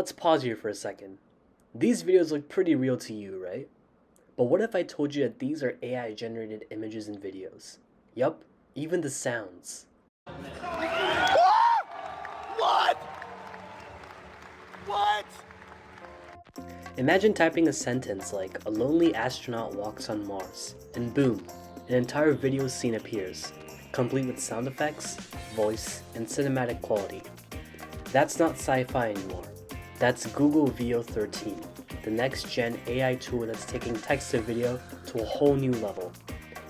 let's pause here for a second. These videos look pretty real to you, right? But what if I told you that these are AI generated images and videos? Yup, even the sounds. What? What? Imagine typing a sentence like, "A lonely astronaut walks on Mars," and boom, an entire video scene appears, complete with sound effects, voice, and cinematic quality. That's not sci-fi anymore. That's Google Veo 13, the next-gen AI tool that's taking text to video to a whole new level.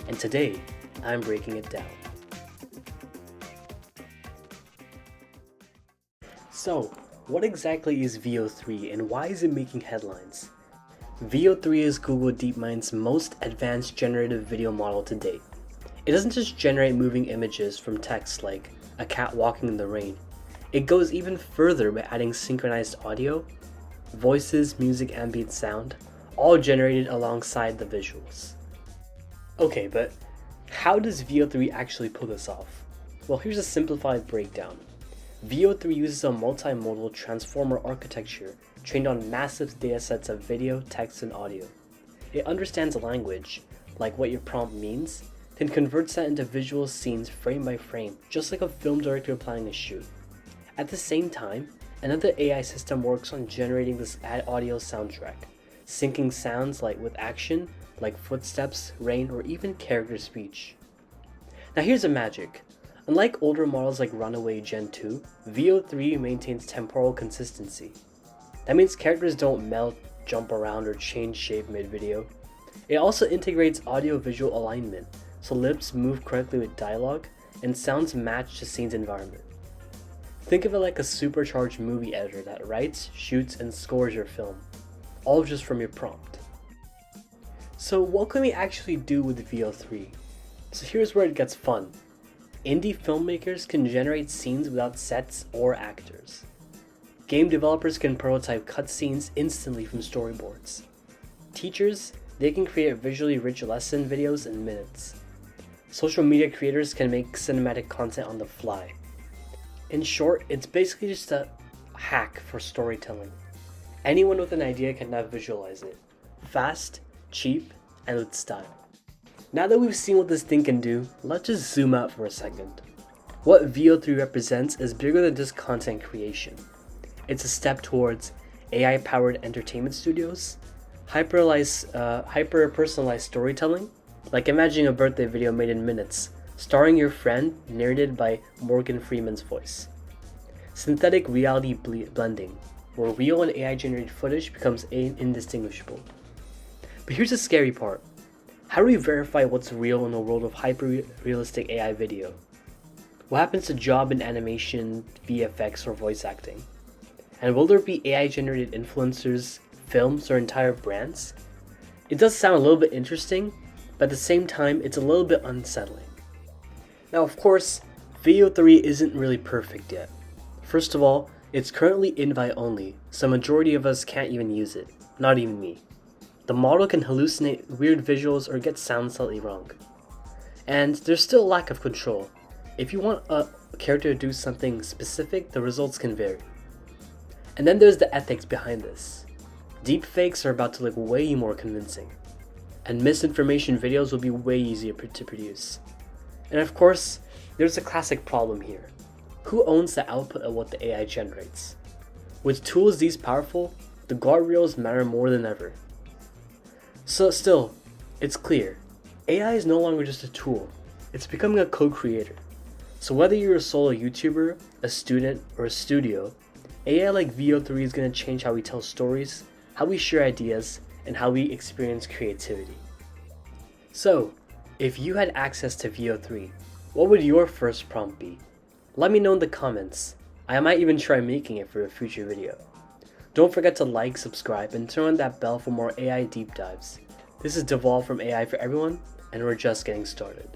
And today, I'm breaking it down. So, what exactly is Veo 3 and why is it making headlines? Veo 3 is Google DeepMind's most advanced generative video model to date. It doesn't just generate moving images from text like a cat walking in the rain. It goes even further by adding synchronized audio, voices, music, ambient sound, all generated alongside the visuals. Okay, but how does Veo 3 actually pull this off? Well, here's a simplified breakdown. Veo 3 uses a multimodal transformer architecture trained on massive datasets of video, text, and audio. It understands language, like what your prompt means, then converts that into visual scenes frame by frame, just like a film director planning a shoot. At the same time, another AI system works on generating this audio soundtrack, syncing sounds like with action, like footsteps, rain, or even character speech. Now here's the magic. Unlike older models like Runway Gen 2, Veo 3 maintains temporal consistency. That means characters don't melt, jump around, or change shape mid-video. It also integrates audio-visual alignment, so lips move correctly with dialogue, and sounds match the scene's environment. Think of it like a supercharged movie editor that writes, shoots, and scores your film, all just from your prompt. So what can we actually do with Veo 3? So here's where it gets fun. Indie filmmakers can generate scenes without sets or actors. Game developers can prototype cutscenes instantly from storyboards. Teachers, they can create visually rich lesson videos in minutes. Social media creators can make cinematic content on the fly. In short, it's basically just a hack for storytelling. Anyone with an idea can now visualize it. Fast, cheap, and with style. Now that we've seen what this thing can do, let's just zoom out for a second. What Veo 3 represents is bigger than just content creation. It's a step towards AI-powered entertainment studios, hyper-personalized storytelling, like imagining a birthday video made in minutes, starring your friend, narrated by Morgan Freeman's voice. Synthetic reality blending, where real and AI-generated footage becomes indistinguishable. But here's the scary part. How do we verify what's real in a world of hyper-realistic AI video? What happens to job in animation, VFX, or voice acting? And will there be AI-generated influencers, films, or entire brands? It does sound a little bit interesting, but at the same time, it's a little bit unsettling. Now, of course, Veo 3 isn't really perfect yet. First of all, it's currently invite only, so majority of us can't even use it, not even me. The model can hallucinate weird visuals or get sound slightly wrong. And there's still a lack of control. If you want a character to do something specific, the results can vary. And then there's the ethics behind this. Deepfakes are about to look way more convincing. And misinformation videos will be way easier to produce. And of course, there's a classic problem here. Who owns the output of what the AI generates? With tools these powerful, the guardrails matter more than ever. So still, it's clear, AI is no longer just a tool, it's becoming a co-creator. So whether you're a solo YouTuber, a student, or a studio, AI like Veo 3 is going to change how we tell stories, how we share ideas, and how we experience creativity. So, if you had access to Veo 3, what would your first prompt be? Let me know in the comments. I might even try making it for a future video. Don't forget to like, subscribe, and turn on that bell for more AI deep dives. This is Deval from AI for Everyone, and we're just getting started.